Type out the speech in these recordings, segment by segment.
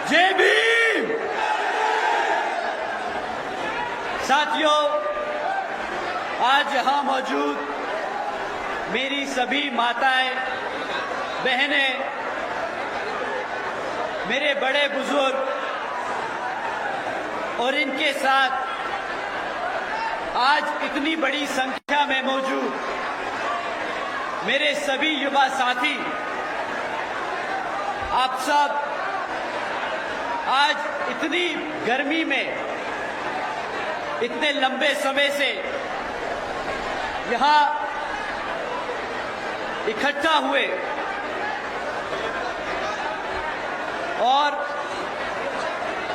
जय भीम। साथियों, आज यहां मौजूद मेरी सभी माताएं, बहनें, मेरे बड़े बुजुर्ग और इनके साथ आज इतनी बड़ी संख्या में मौजूद मेरे सभी युवा साथी, आप सब आज इतनी गर्मी में इतने लंबे समय से यहां इकट्ठा हुए और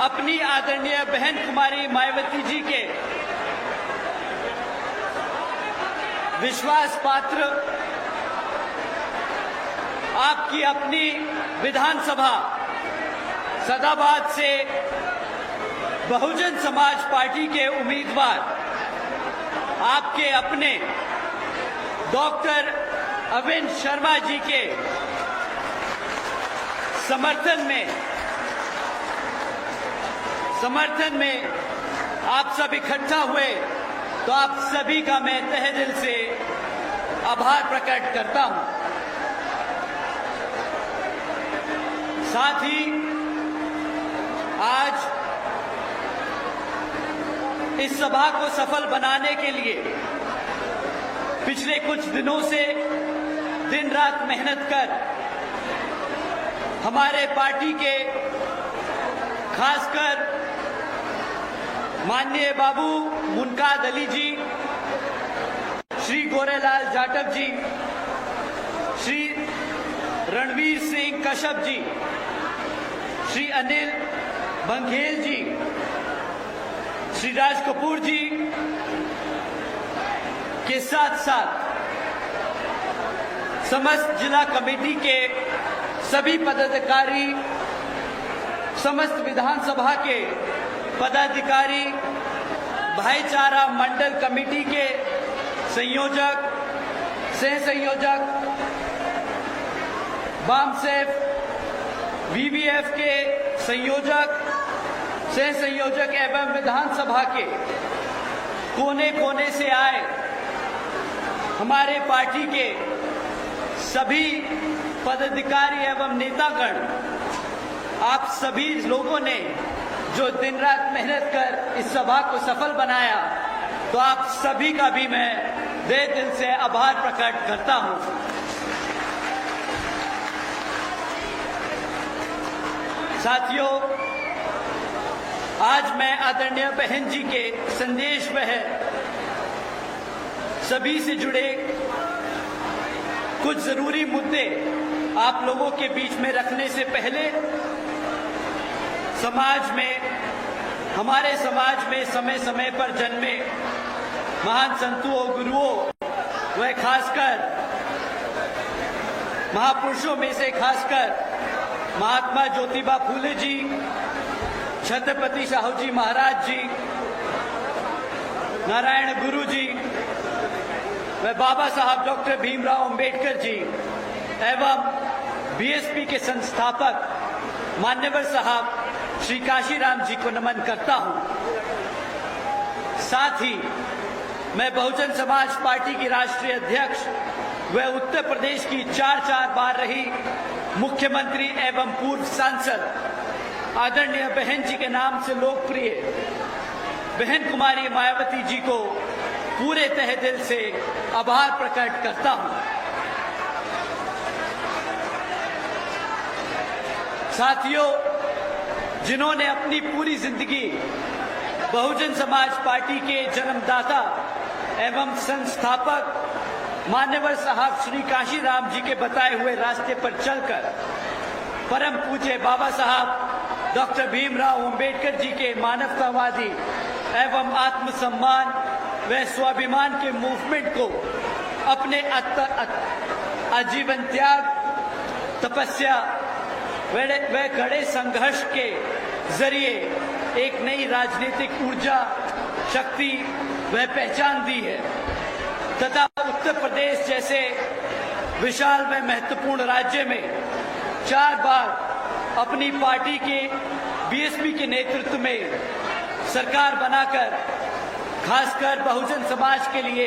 अपनी आदरणीय बहन कुमारी मायावती जी के विश्वास पात्र आपकी अपनी विधानसभा सदाबाद से बहुजन समाज पार्टी के उम्मीदवार आपके अपने डॉक्टर अविन शर्मा जी के समर्थन में आप सब इकट्ठा हुए, तो आप सभी का मैं तहे दिल से आभार प्रकट करता हूं। साथ ही आज इस सभा को सफल बनाने के लिए पिछले कुछ दिनों से दिन रात मेहनत कर हमारे पार्टी के खासकर माननीय बाबू मुनकाद अली जी, श्री गोरेलाल जाटव जी, श्री रणवीर सिंह कश्यप जी, श्री अनिल बंघेल जी, श्री राज कपूर जी के साथ साथ समस्त जिला कमेटी के सभी पदाधिकारी, समस्त विधानसभा के पदाधिकारी, भाईचारा मंडल कमेटी के संयोजक, सह संयोजक, बामसेफ, वीवीएफ के संयोजक, सह संयोजक एवं विधानसभा के कोने कोने से आए हमारे पार्टी के सभी पदाधिकारी एवं नेतागण, आप सभी लोगों ने जो दिन रात मेहनत कर इस सभा को सफल बनाया, तो आप सभी का भी मैं तहे दिल से आभार प्रकट करता हूं। साथियों, आज मैं आदरणीय बहन जी के संदेश में सभी से जुड़े कुछ जरूरी मुद्दे आप लोगों के बीच में रखने से पहले हमारे समाज में समय समय पर जन्मे महान संतों, गुरुओं व खासकर महापुरुषों में से खासकर महात्मा ज्योतिबा फूले जी, छत्रपति शाहू जी महाराज जी, नारायण गुरु जी व बाबा साहब डॉक्टर भीमराव अंबेडकर जी एवं बीएसपी के संस्थापक मान्यवर साहब श्री काशीराम जी को नमन करता हूं। साथ ही मैं बहुजन समाज पार्टी की राष्ट्रीय अध्यक्ष व उत्तर प्रदेश की 4 बार रही मुख्यमंत्री एवं पूर्व सांसद आदरणीय बहन जी के नाम से लोकप्रिय बहन कुमारी मायावती जी को पूरे तहे दिल से आभार प्रकट करता हूं। साथियों, जिन्होंने अपनी पूरी जिंदगी बहुजन समाज पार्टी के जन्मदाता एवं संस्थापक मान्यवर साहब श्री काशीराम जी के बताए हुए रास्ते पर चलकर परम पूज्य बाबा साहब डॉक्टर भीमराव अंबेडकर जी के मानवतावादी एवं आत्मसम्मान व स्वाभिमान के मूवमेंट को अपने आजीवन त्याग, तपस्या व कड़े संघर्ष के जरिए एक नई राजनीतिक ऊर्जा, शक्ति व पहचान दी है तथा उत्तर प्रदेश जैसे विशाल व महत्वपूर्ण राज्य में 4 बार अपनी पार्टी के बीएसपी के नेतृत्व में सरकार बनाकर खासकर बहुजन समाज के लिए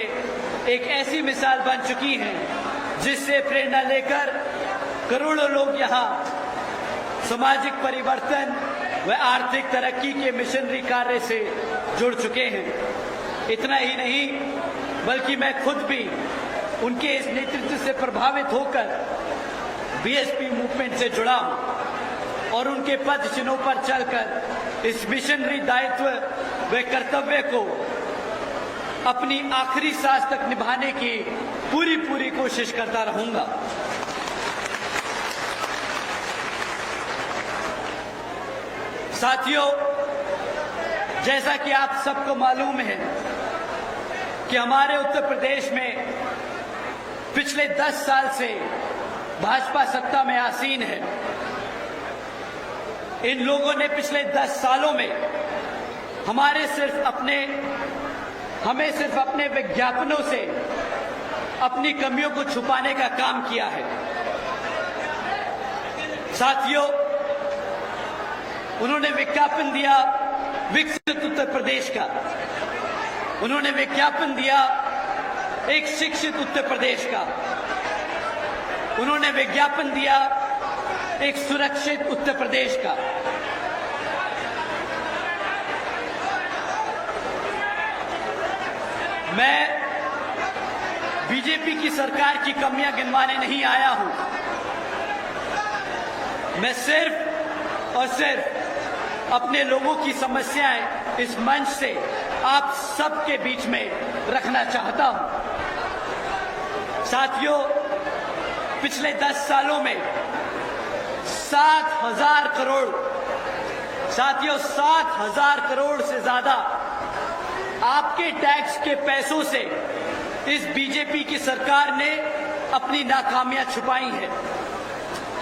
एक ऐसी मिसाल बन चुकी हैं जिससे प्रेरणा लेकर करोड़ों लोग यहाँ सामाजिक परिवर्तन व आर्थिक तरक्की के मिशनरी कार्य से जुड़ चुके हैं। इतना ही नहीं बल्कि मैं खुद भी उनके इस नेतृत्व से प्रभावित होकर बीएसपी मूवमेंट से जुड़ा हूं और उनके पद चिन्हों पर चलकर इस मिशनरी दायित्व व कर्तव्य को अपनी आखिरी सांस तक निभाने की पूरी कोशिश करता रहूंगा। साथियों, जैसा कि आप सबको मालूम है कि हमारे उत्तर प्रदेश में पिछले 10 साल से भाजपा सत्ता में आसीन है। इन लोगों ने पिछले 10 सालों में हमें सिर्फ अपने विज्ञापनों से अपनी कमियों को छुपाने का काम किया है। साथियों, उन्होंने विज्ञापन दिया विकसित उत्तर प्रदेश का, उन्होंने विज्ञापन दिया एक शिक्षित उत्तर प्रदेश का, उन्होंने विज्ञापन दिया एक सुरक्षित उत्तर प्रदेश का। मैं बीजेपी की सरकार की कमियां गिनवाने नहीं आया हूं। मैं सिर्फ और सिर्फ अपने लोगों की समस्याएं इस मंच से आप सबके बीच में रखना चाहता हूं। साथियों, पिछले 10 सालों में 7,000 करोड़ से ज्यादा आपके टैक्स के पैसों से इस बीजेपी की सरकार ने अपनी नाकामियां छुपाई हैं।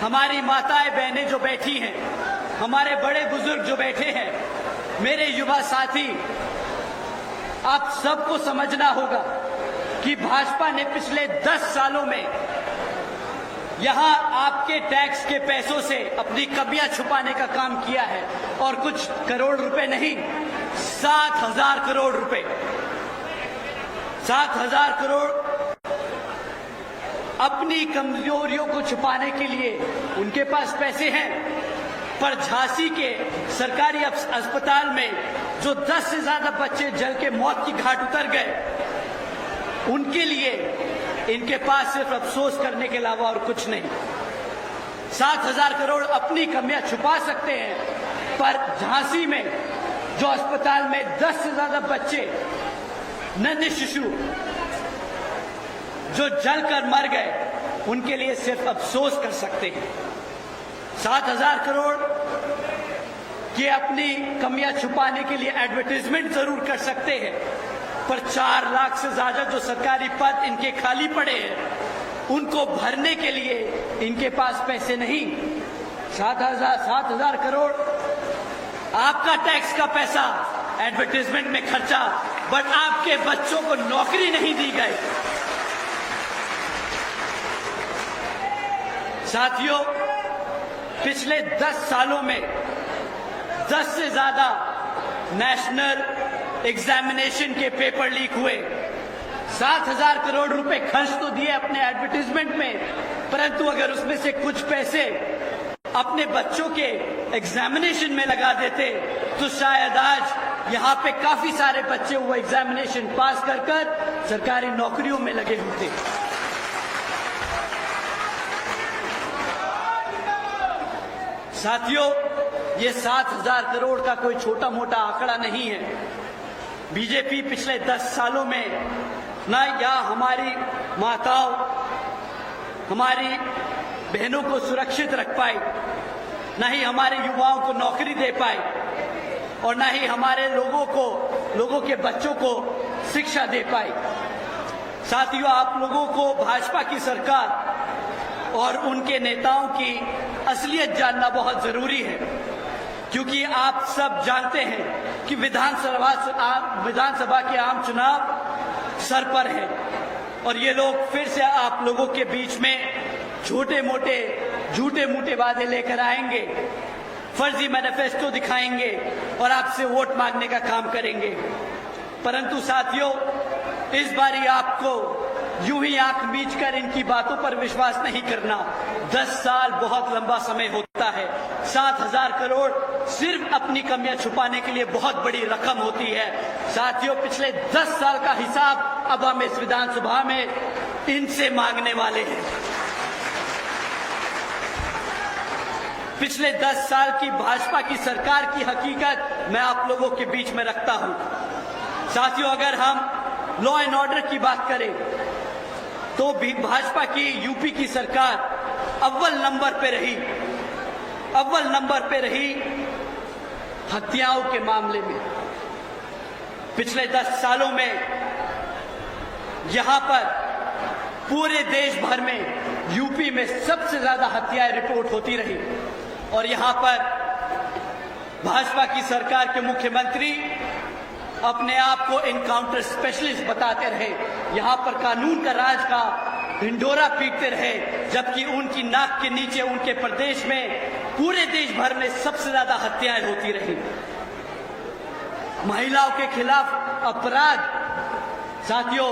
हमारी माताएं बहनें जो बैठी हैं, हमारे बड़े बुजुर्ग जो बैठे हैं, मेरे युवा साथी, आप सबको समझना होगा कि भाजपा ने पिछले 10 सालों में यहां आपके टैक्स के पैसों से अपनी कमियां छुपाने का काम किया है और कुछ करोड़ रुपए नहीं, 7,000 करोड़ रुपए, 7,000 करोड़ अपनी कमजोरियों को छुपाने के लिए उनके पास पैसे हैं। पर झांसी के सरकारी अस्पताल में जो 10 से ज्यादा बच्चे जल के मौत की घाट उतर गए, उनके लिए इनके पास सिर्फ अफसोस करने के अलावा और कुछ नहीं। 7,000 करोड़ अपनी कमियां छुपा सकते हैं, पर झांसी में जो अस्पताल में 10 से ज्यादा बच्चे, नन्हे शिशु जो जलकर मर गए, उनके लिए सिर्फ अफसोस कर सकते हैं। 7,000 करोड़ की अपनी कमियां छुपाने के लिए एडवर्टाइजमेंट जरूर कर सकते हैं, पर 4 लाख से ज्यादा जो सरकारी पद इनके खाली पड़े हैं, उनको भरने के लिए इनके पास पैसे नहीं। 7,000 करोड़ आपका टैक्स का पैसा एडवर्टाइजमेंट में खर्चा, बट आपके बच्चों को नौकरी नहीं दी गई। साथियों, पिछले 10 सालों में 10 से ज्यादा नेशनल एग्जामिनेशन के पेपर लीक हुए। 7,000 करोड़ रुपए खर्च तो दिए अपने एडवर्टाइजमेंट में, परंतु अगर उसमें से कुछ पैसे अपने बच्चों के एग्जामिनेशन में लगा देते तो शायद आज यहाँ पे काफी सारे बच्चे वो एग्जामिनेशन पास कर सरकारी नौकरियों में लगे होते। साथियों, ये 7,000 करोड़ का कोई छोटा मोटा आंकड़ा नहीं है। बीजेपी पिछले 10 सालों में न या हमारी माताओं, हमारी बहनों को सुरक्षित रख पाई, न ही हमारे युवाओं को नौकरी दे पाई, और न ही हमारे लोगों के बच्चों को शिक्षा दे पाई। साथियों, आप लोगों को भाजपा की सरकार और उनके नेताओं की असलियत जानना बहुत जरूरी है, क्योंकि आप सब जानते हैं कि विधानसभा के आम चुनाव सर पर है और ये लोग फिर से आप लोगों के बीच में छोटे मोटे झूठे मूठे वादे लेकर आएंगे, फर्जी मैनिफेस्टो दिखाएंगे और आपसे वोट मांगने का काम करेंगे। परंतु साथियों, इस बारी आपको यूं ही आंख मीचकर इनकी बातों पर विश्वास नहीं करना। 10 साल बहुत लंबा समय होता है। 7,000 करोड़ सिर्फ अपनी कमियां छुपाने के लिए बहुत बड़ी रकम होती है। साथियों, पिछले 10 साल का हिसाब अब हम इस विधानसभा में इनसे मांगने वाले हैं। पिछले 10 साल की भाजपा की सरकार की हकीकत मैं आप लोगों के बीच में रखता हूं। साथियों, अगर हम लॉ एंड ऑर्डर की बात करें तो भी भाजपा की यूपी की सरकार अव्वल नंबर पे रही हत्याओं के मामले में। पिछले 10 सालों में यहां पर पूरे देश भर में यूपी में सबसे ज्यादा हत्याएं रिपोर्ट होती रही और यहां पर भाजपा की सरकार के मुख्यमंत्री अपने आप को एनकाउंटर स्पेशलिस्ट बताते रहे, यहां पर कानून का राज का ढिंढोरा पीटते रहे, जबकि उनकी नाक के नीचे उनके प्रदेश में पूरे देश भर में सबसे ज्यादा हत्याएं होती रही। महिलाओं के खिलाफ अपराध, साथियों,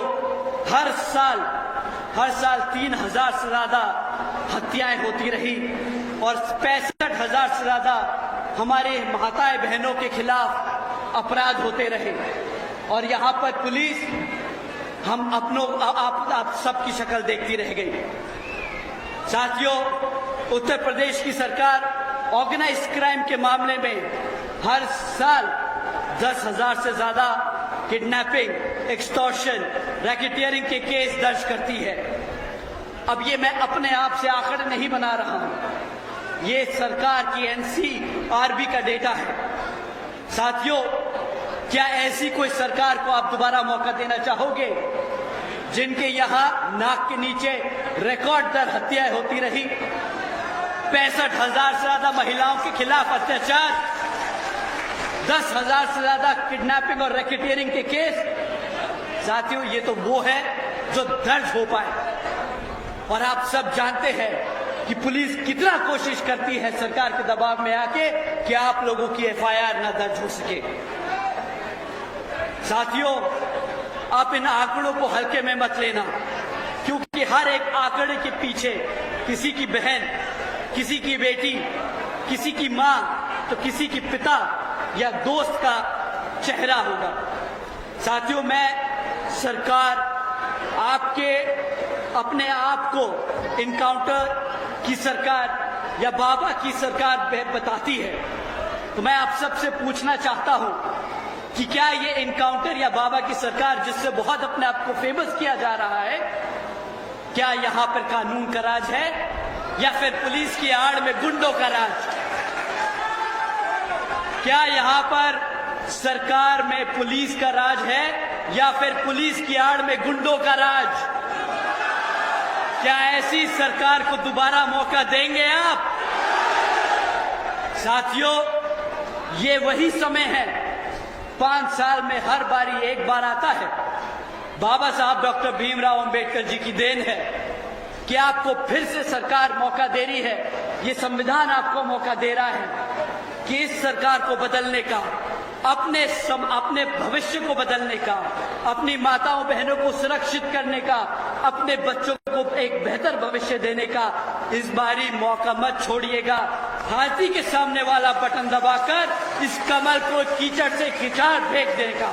हर साल 3,000 से ज्यादा हत्याएं होती रही और 65,000 से ज्यादा हमारे माताएं बहनों के खिलाफ अपराध होते रहे। और यहां पर पुलिस हम आप सबकी शक्ल देखती रह गई। साथियों, उत्तर प्रदेश की सरकार ऑर्गेनाइज्ड क्राइम के मामले में हर साल 10,000 से ज्यादा किडनैपिंग, एक्सटॉर्शन, रैकेटियरिंग के केस दर्ज करती है। अब ये मैं अपने आप से आंकड़े नहीं बना रहा हूं, ये सरकार की एनसीआरबी का डेटा है। साथियों, क्या ऐसी कोई सरकार को आप दोबारा मौका देना चाहोगे जिनके यहां नाक के नीचे रिकॉर्ड दर हत्याएं होती रही, 65,000 से ज्यादा महिलाओं के खिलाफ अत्याचार, 10,000 से ज्यादा किडनैपिंग और रैकेटियरिंग के केस? साथियों, ये तो वो है जो दर्ज हो पाए। और आप सब जानते हैं कि पुलिस कितना कोशिश करती है सरकार के दबाव में आके कि आप लोगों की एफआईआर न दर्ज हो सके। साथियों, आप इन आंकड़ों को हल्के में मत लेना, क्योंकि हर एक आंकड़े के पीछे किसी की बहन, किसी की बेटी, किसी की मां तो किसी की पिता या दोस्त का चेहरा होगा। साथियों, मैं सरकार आपके अपने आप को इनकाउंटर की सरकार या बाबा की सरकार बताती है, तो मैं आप सबसे पूछना चाहता हूं कि क्या ये इनकाउंटर या बाबा की सरकार, जिससे बहुत अपने आप को फेमस किया जा रहा है, क्या यहां पर कानून का राज है या फिर पुलिस की आड़ में गुंडों का राज? क्या यहां पर सरकार में पुलिस का राज है या फिर पुलिस की आड़ में गुंडों का राज? क्या ऐसी सरकार को दोबारा मौका देंगे आप? साथियों, ये वही समय है, 5 साल में हर बारी एक बार आता है। बाबा साहब डॉक्टर भीमराव अंबेडकर जी की देन है कि आपको फिर से सरकार मौका दे रही है। ये संविधान आपको मौका दे रहा है कि इस सरकार को बदलने का, अपने भविष्य को बदलने का, अपनी माताओं बहनों को सुरक्षित करने का, अपने बच्चों को एक बेहतर भविष्य देने का इस बारी मौका मत छोड़िएगा। हाथी के सामने वाला बटन दबाकर इस कमल को कीचड़ से खिंचाड़ फेंक देगा।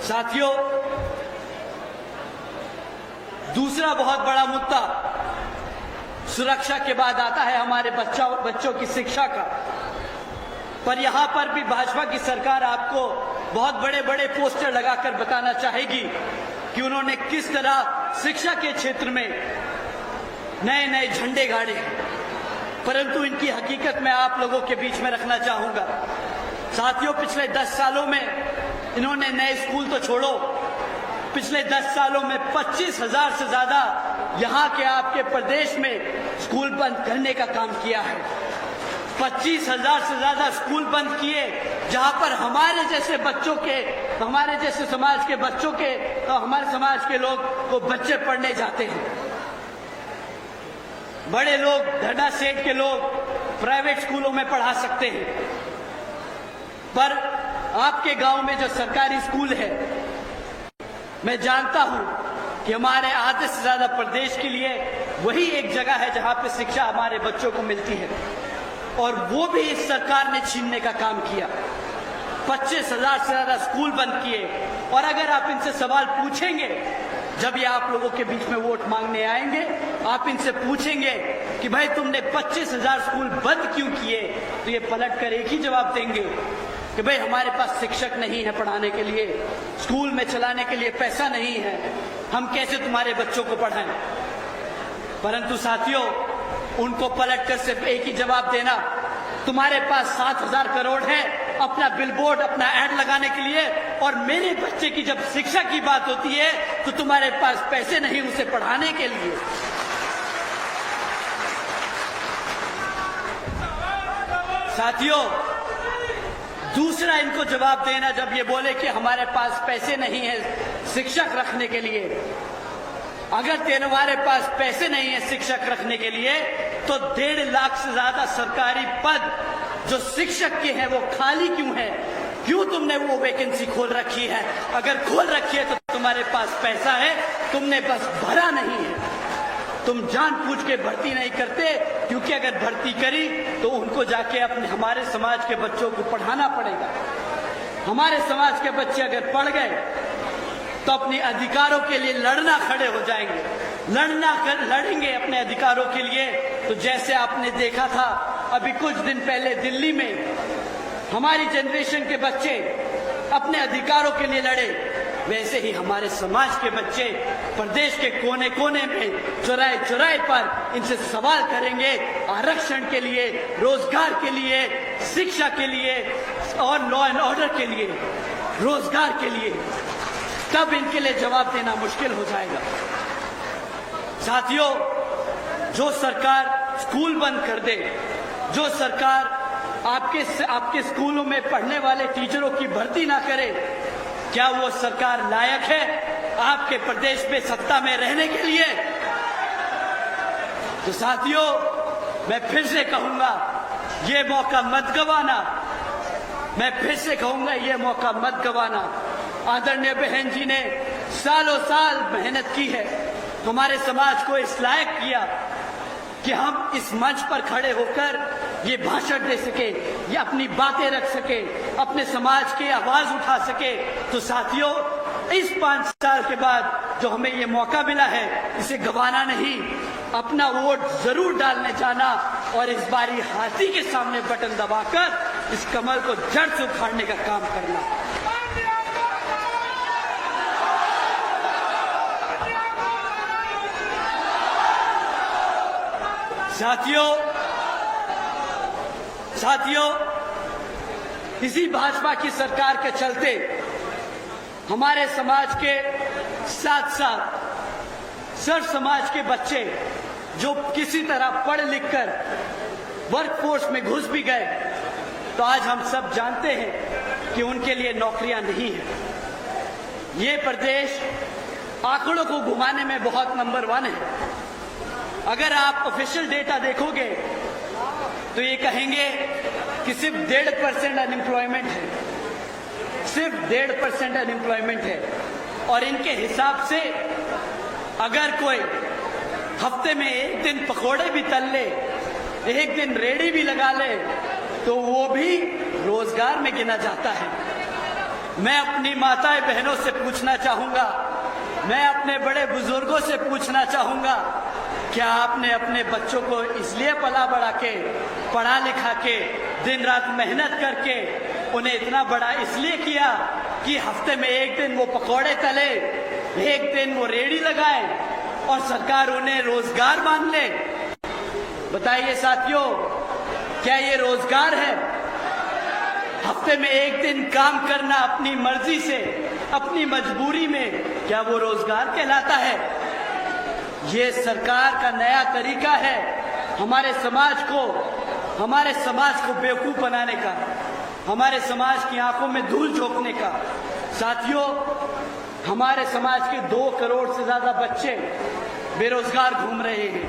साथियों, दूसरा बहुत बड़ा मुद्दा सुरक्षा के बाद आता है हमारे बच्चों की शिक्षा का। पर यहां पर भी भाजपा की सरकार आपको बहुत बड़े बड़े पोस्टर लगाकर बताना चाहेगी कि उन्होंने किस तरह शिक्षा के क्षेत्र में नए नए झंडे गाड़े, परंतु इनकी हकीकत मैं आप लोगों के बीच में रखना चाहूंगा। साथियों, पिछले 10 सालों में इन्होंने नए स्कूल तो छोड़ो, पिछले 10 सालों में 25,000 से ज्यादा यहां के आपके प्रदेश में स्कूल बंद करने का काम किया है। 25,000 से ज्यादा स्कूल बंद किए, जहां पर हमारे जैसे समाज के बच्चों के तो हमारे समाज के लोग वो बच्चे पढ़ने जाते हैं। बड़े लोग, धड़ा सेठ के लोग प्राइवेट स्कूलों में पढ़ा सकते हैं, पर आपके गांव में जो सरकारी स्कूल है, मैं जानता हूं कि हमारे आधे से ज्यादा प्रदेश के लिए वही एक जगह है जहां पे शिक्षा हमारे बच्चों को मिलती है, और वो भी इस सरकार ने छीनने का काम किया। 25,000 से ज्यादा स्कूल बंद किए। और अगर आप इनसे सवाल पूछेंगे, जब ये आप लोगों के बीच में वोट मांगने आएंगे, आप इनसे पूछेंगे कि भाई तुमने 25,000 स्कूल बंद क्यों किए, तो ये पलट कर एक ही जवाब देंगे कि भाई हमारे पास शिक्षक नहीं है पढ़ाने के लिए, स्कूल में चलाने के लिए पैसा नहीं है, हम कैसे तुम्हारे बच्चों को पढ़ाएं। परंतु साथियों, उनको पलटकर सिर्फ एक ही जवाब देना, तुम्हारे पास 7,000 करोड़ है अपना बिलबोर्ड, अपना एड लगाने के लिए, और मेरे बच्चे की जब शिक्षा की बात होती है तो तुम्हारे पास पैसे नहीं उसे पढ़ाने के लिए। साथियों, दूसरा इनको जवाब देना, जब ये बोले कि हमारे पास पैसे नहीं है शिक्षक रखने के लिए, अगर तुम्हारे पास पैसे नहीं है शिक्षक रखने के लिए, तो 1.5 लाख से ज्यादा सरकारी पद जो शिक्षक के हैं वो खाली क्यों है? क्यों तुमने वो वैकेंसी खोल रखी है? अगर खोल रखी है तो तुम्हारे पास पैसा है, तुमने बस भरा नहीं है। तुम जानबूझ के भर्ती नहीं करते, क्योंकि अगर भर्ती करी तो उनको जाके अपने हमारे समाज के बच्चों को पढ़ाना पड़ेगा। हमारे समाज के बच्चे अगर पढ़ गए तो अपने अधिकारों के लिए लड़ना खड़े हो जाएंगे, लड़ेंगे अपने अधिकारों के लिए। तो जैसे आपने देखा था अभी कुछ दिन पहले दिल्ली में हमारी जनरेशन के बच्चे अपने अधिकारों के लिए लड़े, वैसे ही हमारे समाज के बच्चे प्रदेश के कोने कोने में, चौराहे चौराहे पर इनसे सवाल करेंगे आरक्षण के लिए, रोजगार के लिए, शिक्षा के लिए और लॉ एंड ऑर्डर के लिए, रोजगार के लिए। तब इनके लिए जवाब देना मुश्किल हो जाएगा। साथियों, जो सरकार स्कूल बंद कर दे, जो सरकार आपके स्कूलों में पढ़ने वाले टीचरों की भर्ती ना करे, क्या वो सरकार लायक है आपके प्रदेश में सत्ता में रहने के लिए? तो साथियों, मैं फिर से कहूंगा, ये मौका मत गंवाना। मैं फिर से कहूंगा, ये मौका मत गंवाना। आदरणीय बहन जी ने सालों साल मेहनत की है, हमारे समाज को इस लायक किया कि हम इस मंच पर खड़े होकर ये भाषण दे सके, ये अपनी बातें रख सके, अपने समाज की आवाज उठा सके। तो साथियों, इस 5 साल के बाद जो हमें ये मौका मिला है, इसे गंवाना नहीं, अपना वोट जरूर डालने जाना और इस बारी हाथी के सामने बटन दबाकर इस कमल को जड़ से उखाड़ने का काम करना। साथियों, इसी भाजपा की सरकार के चलते हमारे समाज के साथ साथ सर्व समाज के बच्चे जो किसी तरह पढ़ लिख कर वर्कफोर्स में घुस भी गए, तो आज हम सब जानते हैं कि उनके लिए नौकरियां नहीं है। ये प्रदेश आंकड़ों को घुमाने में बहुत नंबर 1 है। अगर आप ऑफिशियल डेटा देखोगे तो ये कहेंगे कि सिर्फ 1.5% अनएम्प्लॉयमेंट है, सिर्फ 1.5% अनएम्प्लॉयमेंट है। और इनके हिसाब से अगर कोई हफ्ते में एक दिन पकोड़े भी तल ले, एक दिन रेडी भी लगा ले, तो वो भी रोजगार में गिना जाता है। मैं अपनी माताएं बहनों से पूछना चाहूंगा, मैं अपने बड़े बुजुर्गों से पूछना चाहूंगा, क्या आपने अपने बच्चों को इसलिए पला बढ़ा के, पढ़ा लिखा के, दिन रात मेहनत करके उन्हें इतना बड़ा इसलिए किया कि हफ्ते में एक दिन वो पकौड़े तले, एक दिन वो रेडी लगाए और सरकार उन्हें रोजगार मान ले? बताइए साथियों, क्या ये रोजगार है? हफ्ते में एक दिन काम करना अपनी मर्जी से, अपनी मजबूरी में, क्या वो रोजगार कहलाता है? ये सरकार का नया तरीका है हमारे समाज को बेवकूफ बनाने का, हमारे समाज की आंखों में धूल झोंकने का। साथियों, हमारे समाज के 2 करोड़ से ज्यादा बच्चे बेरोजगार घूम रहे हैं,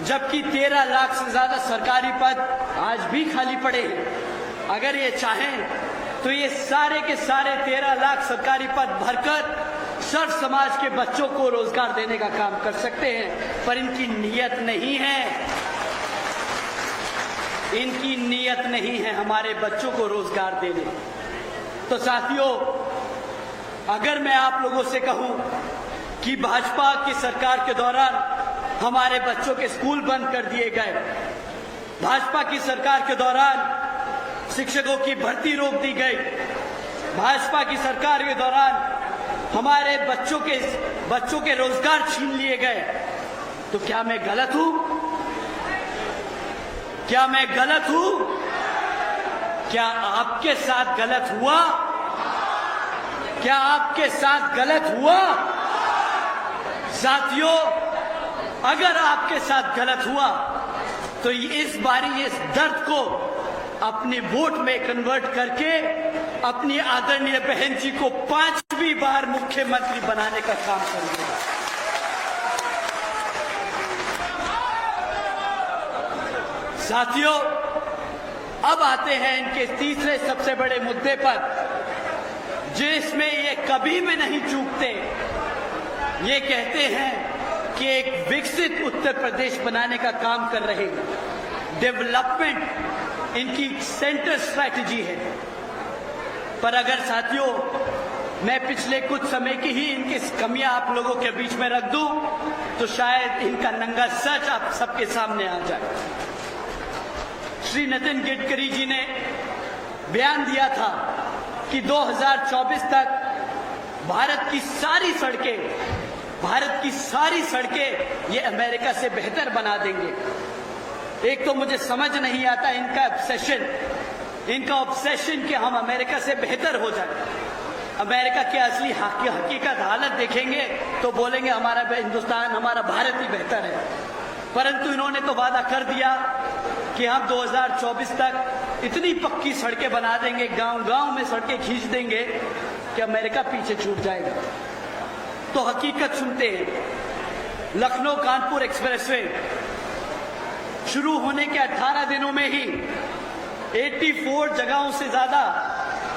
जबकि 13 लाख से ज्यादा सरकारी पद आज भी खाली पड़े हैं। अगर ये चाहें तो ये सारे के सारे 13 लाख सरकारी पद भरकर सर्व समाज के बच्चों को रोजगार देने का काम कर सकते हैं, पर इनकी नीयत नहीं है। इनकी नीयत नहीं है हमारे बच्चों को रोजगार देने। तो साथियों, अगर मैं आप लोगों से कहूं कि भाजपा की सरकार के दौरान हमारे बच्चों के स्कूल बंद कर दिए गए, भाजपा की सरकार के दौरान शिक्षकों की भर्ती रोक दी गई, भाजपा की सरकार के दौरान हमारे बच्चों के रोजगार छीन लिए गए, तो क्या मैं गलत हूं? क्या मैं गलत हूं? क्या आपके साथ गलत हुआ? क्या आपके साथ गलत हुआ? साथियों, अगर आपके साथ गलत हुआ तो इस बारी इस दर्द को अपने वोट में कन्वर्ट करके अपनी आदरणीय बहन जी को 5वीं बार मुख्यमंत्री बनाने का काम करेंगे। साथियों, अब आते हैं इनके तीसरे सबसे बड़े मुद्दे पर, जिसमें ये कभी भी नहीं चूकते। ये कहते हैं कि एक विकसित उत्तर प्रदेश बनाने का काम कर रहे हैं। डेवलपमेंट इनकी सेंटर स्ट्रैटेजी है। पर अगर साथियों, मैं पिछले कुछ समय की ही इनकी कमियां आप लोगों के बीच में रख दूं, तो शायद इनका नंगा सच आप सबके सामने आ जाए। श्री नितिन गडकरी जी ने बयान दिया था कि 2024 तक भारत की सारी सड़कें ये अमेरिका से बेहतर बना देंगे। एक तो मुझे समझ नहीं आता इनका ऑब्सेशन कि हम अमेरिका से बेहतर हो जाए। अमेरिका की असली हकीकत हालत देखेंगे तो बोलेंगे हमारा हिंदुस्तान, हमारा भारत ही बेहतर है। परंतु इन्होंने तो वादा कर दिया कि हम 2024 तक इतनी पक्की सड़कें बना देंगे, गांव-गांव में सड़कें खींच देंगे कि अमेरिका पीछे छूट जाएगा। तो हकीकत सुनते हैं। लखनऊ कानपुर एक्सप्रेसवे शुरू होने के 18 दिनों में ही 84 जगहों से ज्यादा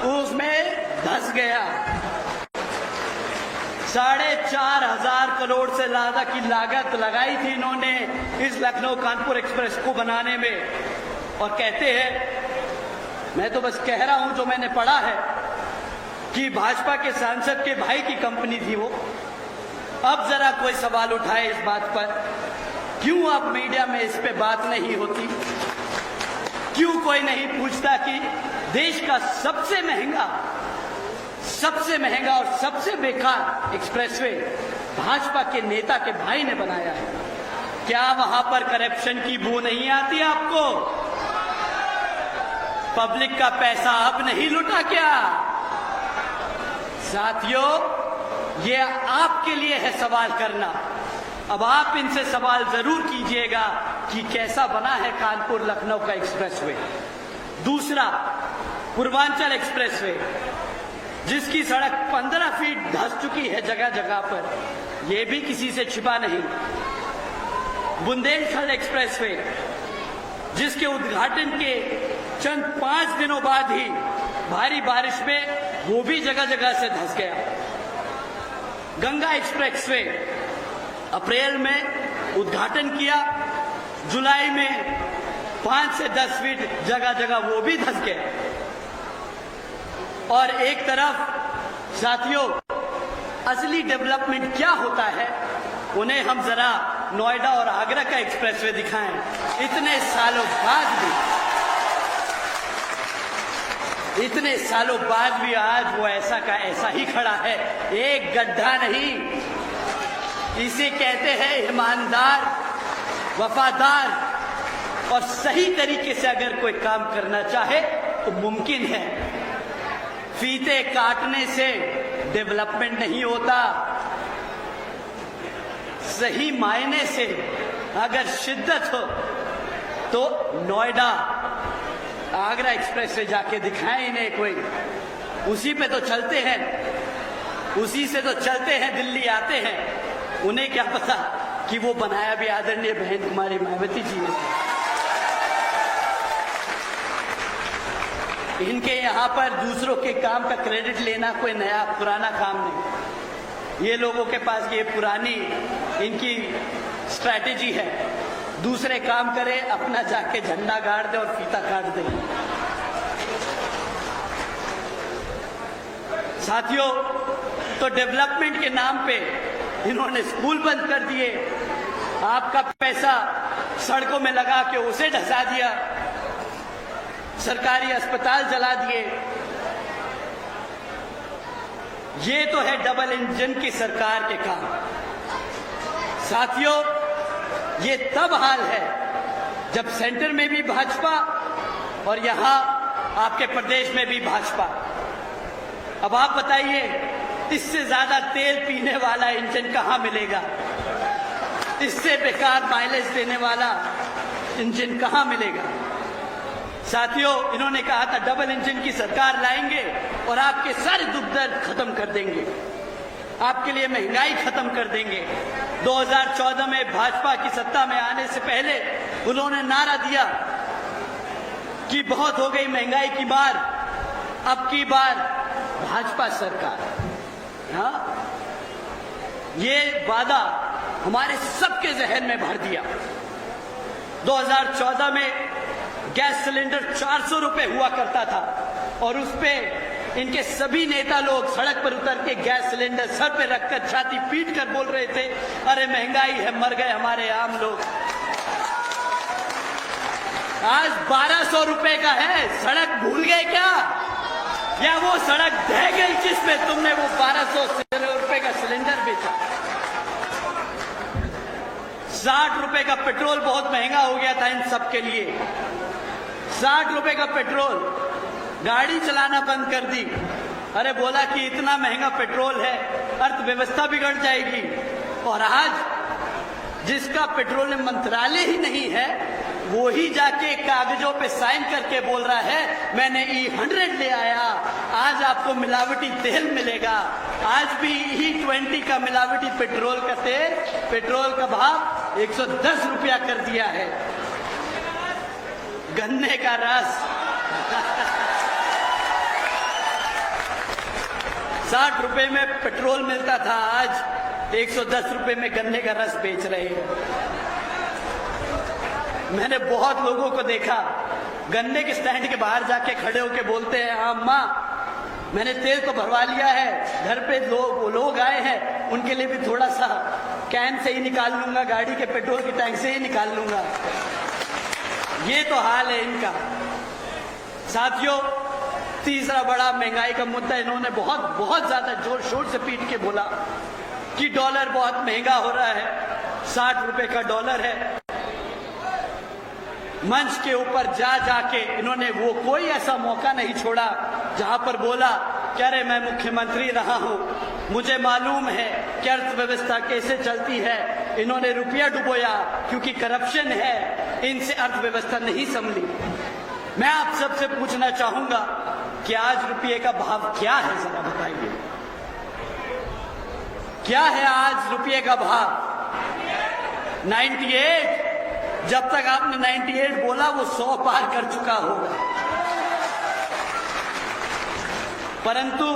उसमें धंस गया। 4,500 करोड़ से ज्यादा की लागत लगाई थी इन्होंने इस लखनऊ कानपुर एक्सप्रेस को बनाने में। और कहते हैं, मैं तो बस कह रहा हूं जो मैंने पढ़ा है, कि भाजपा के सांसद के भाई की कंपनी थी वो। अब जरा कोई सवाल उठाए इस बात पर, क्यों अब मीडिया में इस पे बात नहीं होती? क्यों कोई नहीं पूछता कि देश का सबसे महंगा और सबसे बेकार एक्सप्रेसवे भाजपा के नेता के भाई ने बनाया है? क्या वहां पर करप्शन की बू नहीं आती आपको? पब्लिक का पैसा अब नहीं लुटा क्या? साथियों, ये आपके लिए है सवाल करना। अब आप इनसे सवाल जरूर कीजिएगा कि कैसा बना है कानपुर लखनऊ का एक्सप्रेसवे। दूसरा, पूर्वांचल एक्सप्रेसवे, जिसकी सड़क 15 फीट धंस चुकी है जगह जगह पर, यह भी किसी से छिपा नहीं। बुंदेलखंड एक्सप्रेसवे, जिसके उद्घाटन के चंद 5 दिनों बाद ही भारी बारिश में वो भी जगह जगह से धंस गया। गंगा एक्सप्रेसवे, अप्रैल में उद्घाटन किया, जुलाई में 5 से 10 फीट जगह जगह वो भी धंस गया। और एक तरफ साथियों, असली डेवलपमेंट क्या होता है, उन्हें हम जरा नोएडा और आगरा का एक्सप्रेसवे दिखाएं। इतने सालों बाद भी आज वो ऐसा का ऐसा ही खड़ा है, एक गड्ढा नहीं। इसे कहते हैं ईमानदार, वफादार और सही तरीके से अगर कोई काम करना चाहे तो मुमकिन है। फीते काटने से डेवलपमेंट नहीं होता। सही मायने से अगर शिद्दत हो तो नोएडा आगरा एक्सप्रेस से जाके दिखाएं इन्हें कोई। उसी पे तो चलते हैं, उसी से तो चलते हैं, दिल्ली आते हैं। उन्हें क्या पता कि वो बनाया भी आदरणीय बहन कुमारी मायावती जी ने। इनके यहाँ पर दूसरों के काम का क्रेडिट लेना कोई नया पुराना काम नहीं। ये लोगों के पास ये पुरानी इनकी स्ट्रैटेजी है, दूसरे काम करे, अपना जाके झंडा गाड़ दे और फीता काट दे। साथियों, तो डेवलपमेंट के नाम पे इन्होंने स्कूल बंद कर दिए, आपका पैसा सड़कों में लगा के उसे ढसा दिया, सरकारी अस्पताल जला दिए। ये तो है डबल इंजन की सरकार के काम। साथियों, ये तब हाल है जब सेंटर में भी भाजपा और यहां आपके प्रदेश में भी भाजपा। अब आप बताइए, इससे ज्यादा तेल पीने वाला इंजन कहां मिलेगा? इससे बेकार माइलेज देने वाला इंजन कहां मिलेगा? साथियों, इन्होंने कहा था डबल इंजन की सरकार लाएंगे और आपके सारे दुख दर्द खत्म कर देंगे, आपके लिए महंगाई खत्म कर देंगे। 2014 में भाजपा की सत्ता में आने से पहले उन्होंने नारा दिया कि बहुत हो गई महंगाई की मार, अब की बार भाजपा सरकार। हाँ, ये वादा हमारे सबके जहन में भर दिया। 2014 में गैस सिलेंडर 400 रुपए हुआ करता था और उस पे इनके सभी नेता लोग सड़क पर उतर के गैस सिलेंडर सर पे रखकर छाती पीट कर बोल रहे थे, अरे महंगाई है, मर गए हमारे आम लोग। आज 1200 रुपए का है। सड़क भूल गए क्या? या वो सड़क ढह गई जिसमें तुमने वो 1200 रुपए का सिलेंडर बेचा? 60 रुपए का पेट्रोल बहुत महंगा हो गया था इन सब के लिए। 60 रुपए का पेट्रोल, गाड़ी चलाना बंद कर दी। अरे बोला कि इतना महंगा पेट्रोल है, अर्थव्यवस्था बिगड़ जाएगी। और आज जिसका पेट्रोलियम मंत्रालय ही नहीं है, वो ही जाके कागजों पे साइन करके बोल रहा है मैंने E100 ले आया, आज आपको मिलावटी तेल मिलेगा। आज भी E20 का मिलावटी पेट्रोल का तेल, पेट्रोल का भाव 110 रुपया कर दिया है। गन्ने का रस 60 रुपए में पेट्रोल मिलता था, आज 110 रुपए में गन्ने का रस बेच रहे हैं। मैंने बहुत लोगों को देखा गन्ने के स्टैंड के बाहर जाके खड़े होके बोलते हैं, अम्मा मैंने तेल तो भरवा लिया है, घर पे लोग आए हैं, उनके लिए भी थोड़ा सा कैन से ही निकाल लूंगा, गाड़ी के पेट्रोल की टैंक से ही निकाल लूंगा। ये तो हाल है इनका। साथियों, तीसरा बड़ा महंगाई का मुद्दा इन्होंने बहुत ज्यादा जोर शोर से पीट के बोला कि डॉलर बहुत महंगा हो रहा है, 60 रुपए का डॉलर है। मंच के ऊपर जाके इन्होंने वो कोई ऐसा मौका नहीं छोड़ा जहां पर बोला कि अरे मैं मुख्यमंत्री रहा हूं, मुझे मालूम है कि अर्थव्यवस्था कैसे चलती है। इन्होंने रुपया डुबोया क्योंकि करप्शन है, इनसे अर्थव्यवस्था नहीं संभली। मैं आप सबसे पूछना चाहूंगा कि आज रुपये का भाव क्या है, जरा बताइए, क्या है आज रुपये का भाव? 98। जब तक आपने 98 बोला वो 100 पार कर चुका होगा। परंतु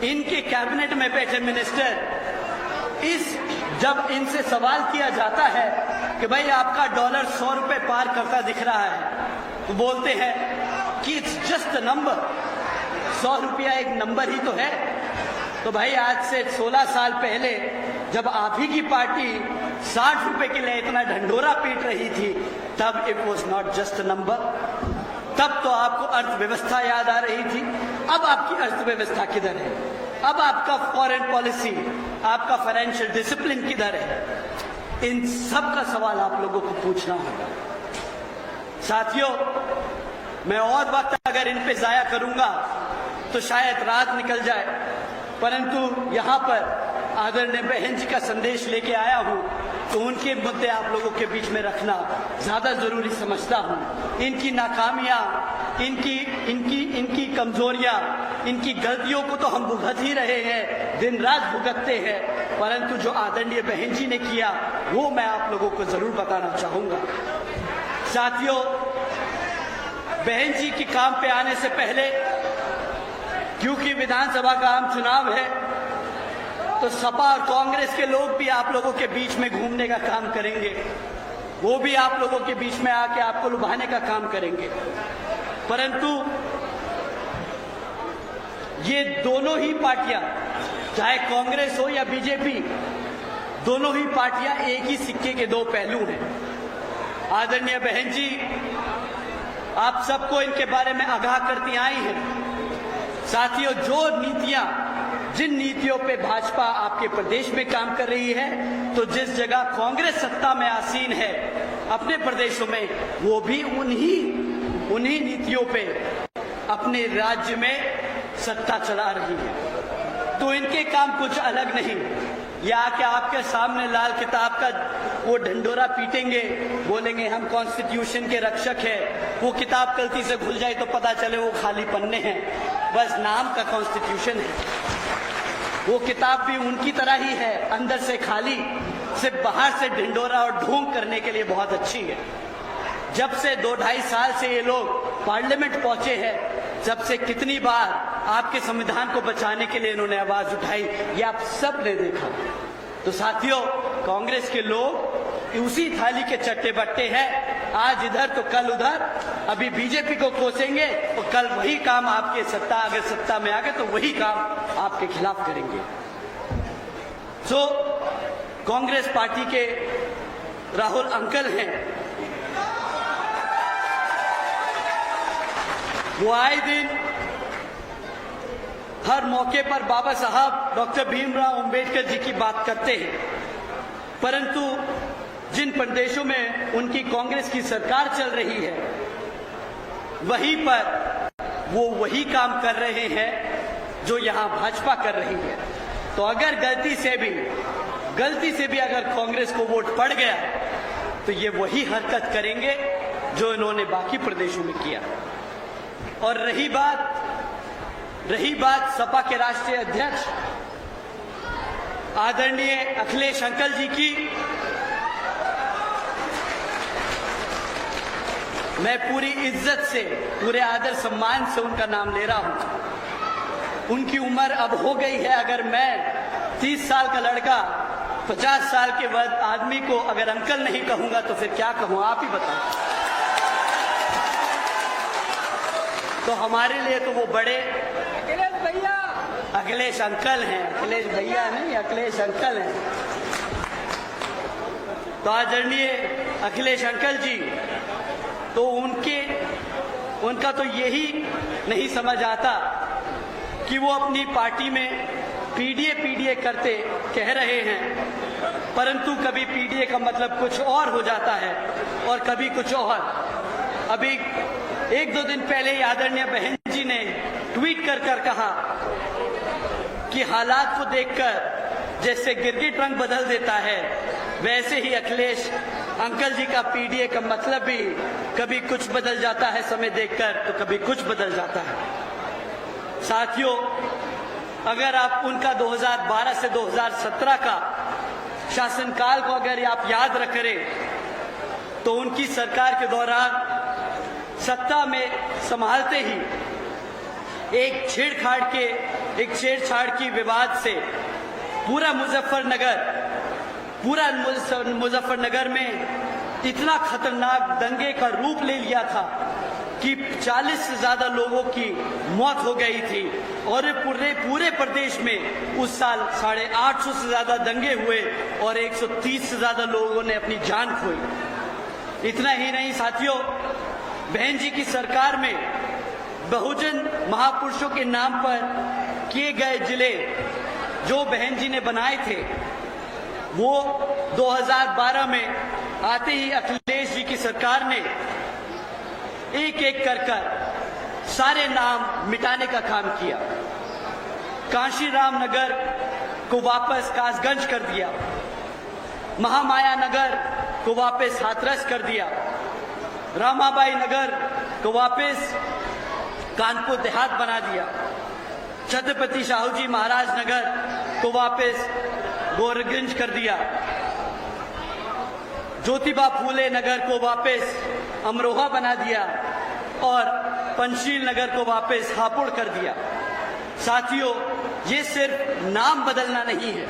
इनके कैबिनेट में बैठे मिनिस्टर जब इनसे सवाल किया जाता है कि भाई आपका डॉलर 100 रुपए पार करता दिख रहा है, तो बोलते हैं कि इट्स जस्ट अ नंबर, 100 रुपया एक नंबर ही तो है। तो भाई आज से 16 साल पहले जब आप ही की पार्टी 60 रुपए के लिए इतना ढंढोरा पीट रही थी, तब it was not just number, तब तो आपको अर्थव्यवस्था याद आ रही थी। अब आपकी अर्थव्यवस्था किधर है? अब आपका फॉरेन पॉलिसी, आपका फाइनेंशियल डिसिप्लिन किधर है? इन सब का सवाल आप लोगों को पूछना होगा। साथियों, मैं और वक्त अगर इन पे जाया करूंगा तो शायद रात निकल जाए, परंतु यहां पर आदरणीय बहन जी का संदेश लेके आया हूं। तो उनके मुद्दे आप लोगों के बीच में रखना ज्यादा जरूरी समझता हूं। इनकी नाकामियां, इनकी कमजोरियां, इनकी गलतियों को तो हम भुगत ही रहे हैं, दिन रात भुगतते हैं, परंतु जो आदरणीय बहन जी ने किया वो मैं आप लोगों को जरूर बताना चाहूंगा। साथियों, बहन जी की काम पे आने से पहले, क्योंकि विधानसभा का आम चुनाव है, तो सपा और कांग्रेस के लोग भी आप लोगों के बीच में घूमने का काम करेंगे, वो भी आप लोगों के बीच में आके आपको लुभाने का काम करेंगे। परंतु ये दोनों ही पार्टियां, चाहे कांग्रेस हो या बीजेपी, दोनों ही पार्टियां एक ही सिक्के के दो पहलू हैं। आदरणीय बहन जी आप सबको इनके बारे में आगाह करती आई हैं। साथियों, जिन नीतियों पे भाजपा आपके प्रदेश में काम कर रही है, तो जिस जगह कांग्रेस सत्ता में आसीन है अपने प्रदेशों में, वो भी उन्हीं नीतियों पे अपने राज्य में सत्ता चला रही है। तो इनके काम कुछ अलग नहीं। या कि आपके सामने लाल किताब का वो ढंडोरा पीटेंगे, बोलेंगे हम कॉन्स्टिट्यूशन के रक्षक हैं, वो किताब गलती से खुल जाए तो पता चले वो खाली पन्ने हैं, बस नाम का कॉन्स्टिट्यूशन है। वो किताब भी उनकी तरह ही है, अंदर से खाली, सिर्फ बाहर से ढिंडोरा और ढोंग करने के लिए बहुत अच्छी है। जब से 2-2.5 साल से ये लोग पार्लियामेंट पहुंचे हैं, जब से कितनी बार आपके संविधान को बचाने के लिए इन्होंने आवाज उठाई, ये आप सब ने देखा। तो साथियों, कांग्रेस के लोग उसी थाली के चट्टे बट्टे हैं, आज इधर तो कल उधर। अभी बीजेपी को कोसेंगे और कल वही काम आपके अगर सत्ता में आ गए तो वही काम आपके खिलाफ करेंगे। जो कांग्रेस पार्टी के राहुल अंकल हैं, वो आए दिन हर मौके पर बाबा साहब डॉक्टर भीमराव अंबेडकर जी की बात करते हैं, परंतु जिन प्रदेशों में उनकी कांग्रेस की सरकार चल रही है, वहीं पर वो वही काम कर रहे हैं जो यहां भाजपा कर रही है। तो अगर गलती से भी अगर कांग्रेस को वोट पड़ गया, तो ये वही हरकत करेंगे जो इन्होंने बाकी प्रदेशों में किया। और रही बात सपा के राष्ट्रीय अध्यक्ष आदरणीय अखिलेश अंकल जी की, मैं पूरी इज्जत से, पूरे आदर सम्मान से उनका नाम ले रहा हूं। उनकी उम्र अब हो गई है। अगर मैं 30 साल का लड़का 50 साल के आदमी को अगर अंकल नहीं कहूंगा तो फिर क्या कहूं, आप ही बताओ। तो हमारे लिए तो वो बड़े अखिलेश अंकल हैं, अखिलेश भैया नहीं, अखिलेश अंकल हैं। तो आदरणीय अखिलेश अंकल जी, तो उनका तो यही नहीं समझ आता कि वो अपनी पार्टी में पीडीए करते कह रहे हैं, परंतु कभी पीडीए का मतलब कुछ और हो जाता है और कभी कुछ और। अभी 1-2 दिन पहले आदरणीय बहन जी ने ट्वीट कर कहा कि हालात को देखकर जैसे गिरगिट रंग बदल देता है, वैसे ही अखिलेश अंकल जी का पीडीए का मतलब भी कभी कुछ बदल जाता है, समय देखकर तो कभी कुछ बदल जाता है। साथियों, अगर आप उनका 2012 से 2017 का शासनकाल को अगर आप याद रख रहे, तो उनकी सरकार के दौरान सत्ता में संभालते ही एक छेड़छाड़ की विवाद से पूरा मुजफ्फरनगर में इतना खतरनाक दंगे का रूप ले लिया था कि 40 से ज्यादा लोगों की मौत हो गई थी और पूरे प्रदेश में उस साल 850 से ज्यादा दंगे हुए और 130 से ज्यादा लोगों ने अपनी जान खोई। इतना ही नहीं साथियों, बहन जी की सरकार में बहुजन महापुरुषों के नाम पर किए गए जिले जो बहन जी ने बनाए थे, वो 2012 में आते ही अखिलेश जी की सरकार ने एक एक कर सारे नाम मिटाने का काम किया। कांशीराम नगर को वापस कासगंज कर दिया, महामाया नगर को वापस हाथरस कर दिया, रामाबाई नगर को वापस कानपुर देहात बना दिया, छत्रपति शाहू जी महाराज नगर को वापस गोरखगंज कर दिया, ज्योतिबा फूले नगर को वापस अमरोहा बना दिया और पंचशील नगर को वापस हापुड़ कर दिया। साथियों, ये सिर्फ नाम बदलना नहीं है,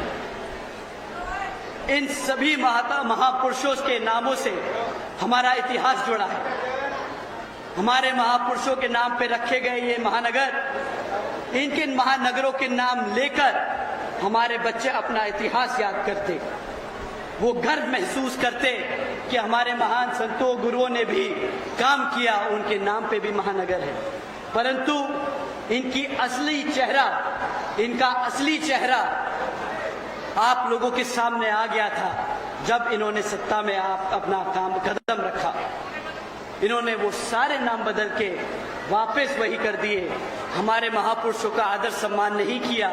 इन सभी महापुरुषों के नामों से हमारा इतिहास जुड़ा है। हमारे महापुरुषों के नाम पे रखे गए ये महानगर, इनके महानगरों के नाम लेकर हमारे बच्चे अपना इतिहास याद करते, वो गर्व महसूस करते कि हमारे महान संतों गुरुओं ने भी काम किया, उनके नाम पे भी महानगर है। परंतु इनका असली चेहरा आप लोगों के सामने आ गया था जब इन्होंने सत्ता में अपना कदम रखा। इन्होंने वो सारे नाम बदल के वापस वही कर दिए, हमारे महापुरुषों का आदर सम्मान नहीं किया।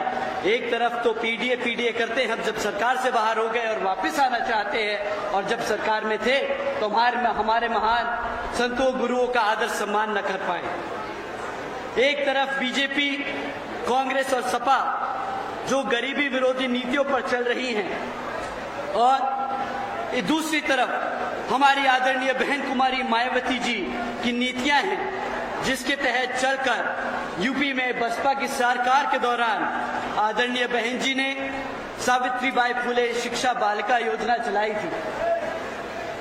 एक तरफ तो पीडीए करते हैं, हम जब सरकार से बाहर हो गए और वापस आना चाहते हैं, और जब सरकार में थे तो हमारे महान संतों गुरुओं का आदर सम्मान न कर पाए। एक तरफ बीजेपी, कांग्रेस और सपा जो गरीबी विरोधी नीतियों पर चल रही हैं, और दूसरी तरफ हमारी आदरणीय बहन कुमारी मायावती जी की नीतियां हैं, जिसके तहत चलकर यूपी में बसपा की सरकार के दौरान आदरणीय बहन जी ने सावित्रीबाई फुले शिक्षा बालिका योजना चलाई थी।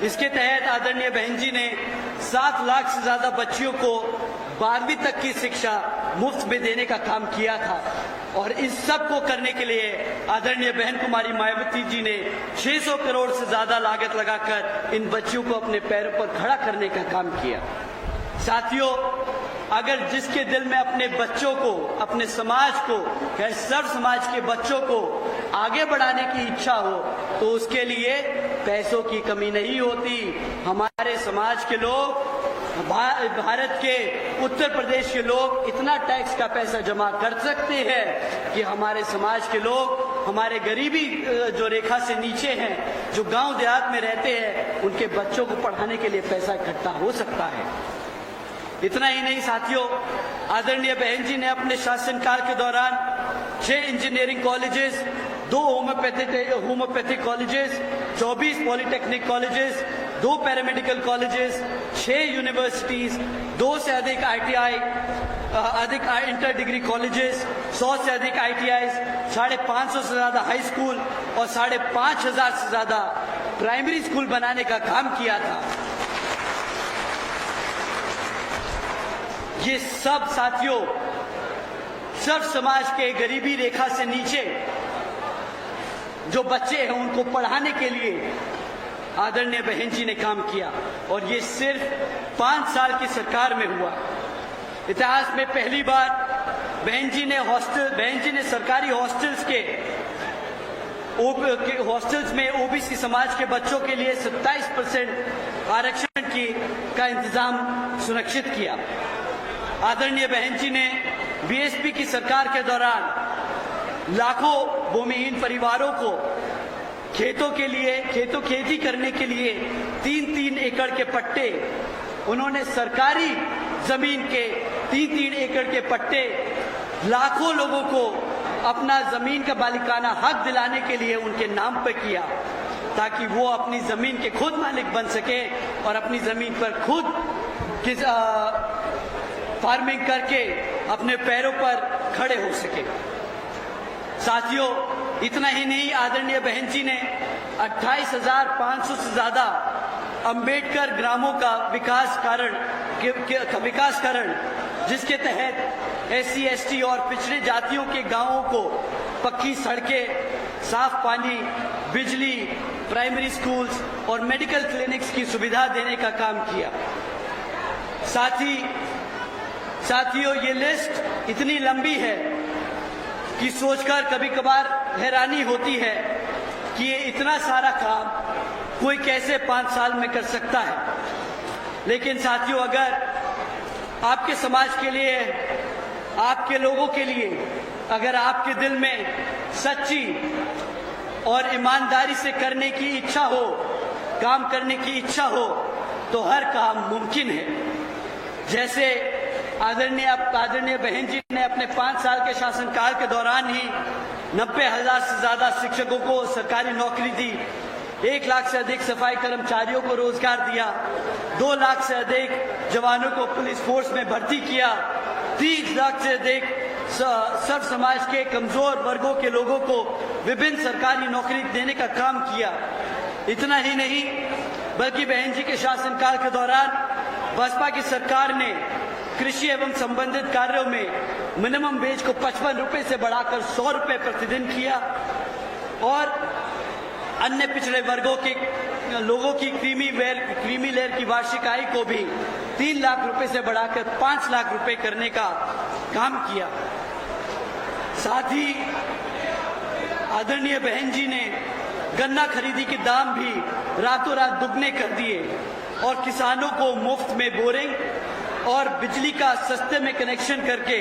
इसके तहत आदरणीय बहन जी ने 7 लाख से ज्यादा बच्चियों को 12वीं तक की शिक्षा मुफ्त में देने का काम किया था, और इस सब को करने के लिए आदरणीय बहन कुमारी मायावती जी ने 600 करोड़ से ज्यादा लागत लगाकर इन बच्चियों को अपने पैरों पर खड़ा करने का काम किया। साथियों, अगर जिसके दिल में अपने बच्चों को, अपने समाज को, सर्व समाज के बच्चों को आगे बढ़ाने की इच्छा हो तो उसके लिए पैसों की कमी नहीं होती। हमारे समाज के लोग, भारत के उत्तर प्रदेश के लोग इतना टैक्स का पैसा जमा कर सकते हैं कि हमारे समाज के लोग, हमारे गरीबी जो रेखा से नीचे हैं, जो गांव देहात में रहते हैं, उनके बच्चों को पढ़ाने के लिए पैसा इकट्ठा हो सकता है। इतना ही नहीं साथियों, आदरणीय बहन जी ने अपने शासनकाल के दौरान 6 engineering colleges, 2 homeopathic colleges, 24 polytechnic colleges, 2 paramedical colleges, 6 universities, 2 से अधिक ITI, इंटर डिग्री कॉलेजेस, 100 से अधिक ITIs, 550 से ज्यादा हाई स्कूल और 5,500 से ज्यादा प्राइमरी स्कूल बनाने का काम किया था। ये सब साथियों, सर्व समाज के गरीबी रेखा से नीचे जो बच्चे हैं उनको पढ़ाने के लिए आदरणीय बहन जी ने काम किया, और ये सिर्फ 5 साल की सरकार में हुआ। इतिहास में पहली बार बहन जी ने सरकारी हॉस्टल्स में ओबीसी समाज के बच्चों के लिए 27% आरक्षण का इंतजाम सुनिश्चित किया। आदरणीय बहन जी ने बीएसपी की सरकार के दौरान लाखों भूमिहीन परिवारों को खेती करने के लिए 3-3 एकड़ के पट्टे, उन्होंने सरकारी जमीन के 3-3 एकड़ के पट्टे लाखों लोगों को अपना जमीन का मालिकाना हक दिलाने के लिए उनके नाम पर किया, ताकि वो अपनी जमीन के खुद मालिक बन सके और अपनी जमीन पर खुद फार्मिंग करके अपने पैरों पर खड़े हो सके। साथियों, इतना ही नहीं, आदरणीय बहन जी ने 28,500 से ज्यादा अंबेडकर ग्रामों का विकासकरण, जिसके तहत SC, ST और पिछड़े जातियों के गांवों को पक्की सड़कें, साफ पानी, बिजली, प्राइमरी स्कूल्स और मेडिकल क्लिनिक्स की सुविधा देने का काम किया। साथियों, ये लिस्ट इतनी लंबी है कि सोचकर कभी कभार हैरानी होती है कि ये इतना सारा काम कोई कैसे 5 साल में कर सकता है। लेकिन साथियों, अगर आपके समाज के लिए, आपके लोगों के लिए, अगर आपके दिल में सच्ची और ईमानदारी से करने की इच्छा हो, काम करने की इच्छा हो तो हर काम मुमकिन है। जैसे आदरणीय बहन जी ने अपने 5 साल के शासनकाल के दौरान ही 90,000 से ज्यादा शिक्षकों को सरकारी नौकरी दी, 1 लाख से अधिक सफाई कर्मचारियों को रोजगार दिया, 2 लाख से अधिक जवानों को पुलिस फोर्स में भर्ती किया, 30 लाख से अधिक सर्व समाज के कमजोर वर्गों के लोगों को विभिन्न सरकारी नौकरी देने का काम किया। इतना ही नहीं बल्कि बहन जी के शासनकाल के दौरान बसपा की सरकार ने कृषि एवं संबंधित कार्यों में मिनिमम वेज को 55 रुपए से बढ़ाकर 100 रुपए प्रतिदिन किया और अन्य पिछड़े वर्गों के लोगों की क्रीमी लेयर की वार्षिक आय को भी 3 लाख रुपए से बढ़ाकर 5 लाख रुपए करने का काम किया। साथ ही आदरणीय बहन जी ने गन्ना खरीदी के दाम भी रातों रात दुगने कर दिए और किसानों को मुफ्त में बोरिंग और बिजली का सस्ते में कनेक्शन करके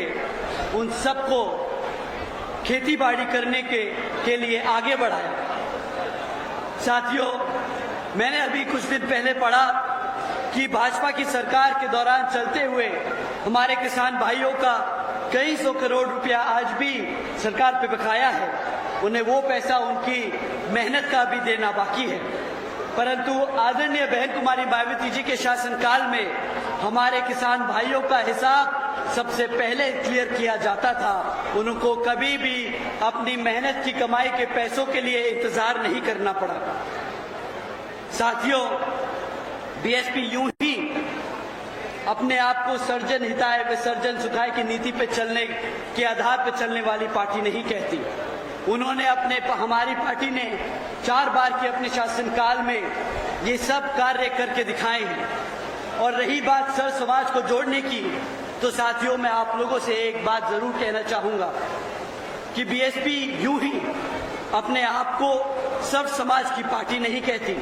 उन सबको खेती बाड़ी करने के लिए आगे बढ़ाया। साथियों, मैंने अभी कुछ दिन पहले पढ़ा कि भाजपा की सरकार के दौरान चलते हुए हमारे किसान भाइयों का कई सौ करोड़ रुपया आज भी सरकार पे बकाया है। उन्हें वो पैसा उनकी मेहनत का भी देना बाकी है। परंतु आदरणीय बहन कुमारी मायावती जी के शासनकाल में हमारे किसान भाइयों का हिसाब सबसे पहले क्लियर किया जाता था। उनको कभी भी अपनी मेहनत की कमाई के पैसों के लिए इंतजार नहीं करना पड़ा। साथियों, बीएसपी यूं ही अपने आप को सर्जन हिताय विसर्जन सुखाय की नीति पे चलने के आधार पर चलने वाली पार्टी नहीं कहती। उन्होंने हमारी पार्टी ने 4 बार के अपने शासनकाल में ये सब कार्य करके दिखाए हैं। और रही बात सर्व समाज को जोड़ने की, तो साथियों मैं आप लोगों से एक बात जरूर कहना चाहूंगा कि बीएसपी यूं ही अपने आप को सर्व समाज की पार्टी नहीं कहती।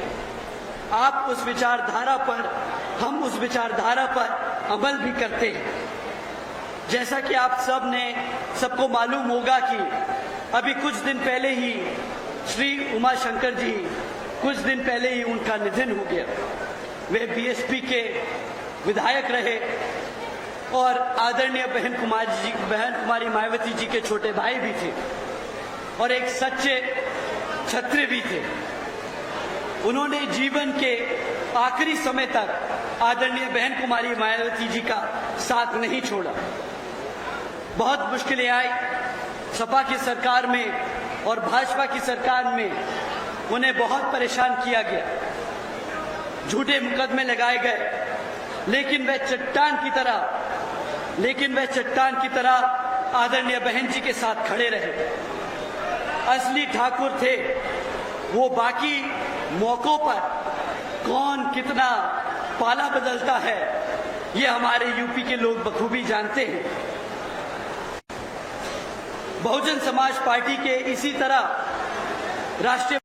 आप उस विचारधारा पर, हम उस विचारधारा पर अमल भी करते हैं। जैसा कि आप सबको मालूम होगा कि अभी कुछ दिन पहले ही श्री उमा शंकर जी, कुछ दिन पहले ही उनका निधन हो गया। वे बीएसपी के विधायक रहे और आदरणीय बहन कुमारी मायावती जी के छोटे भाई भी थे और एक सच्चे क्षत्रिय भी थे। उन्होंने जीवन के आखिरी समय तक आदरणीय बहन कुमारी मायावती जी का साथ नहीं छोड़ा। बहुत मुश्किलें आई सपा की सरकार में और भाजपा की सरकार में, उन्हें बहुत परेशान किया गया, झूठे मुकदमे लगाए गए, लेकिन वह चट्टान की तरह आदरणीय बहन जी के साथ खड़े रहे। असली ठाकुर थे वो। बाकी मौकों पर कौन कितना पाला बदलता है ये हमारे यूपी के लोग बखूबी जानते हैं। बहुजन समाज पार्टी के इसी तरह राष्ट्रीय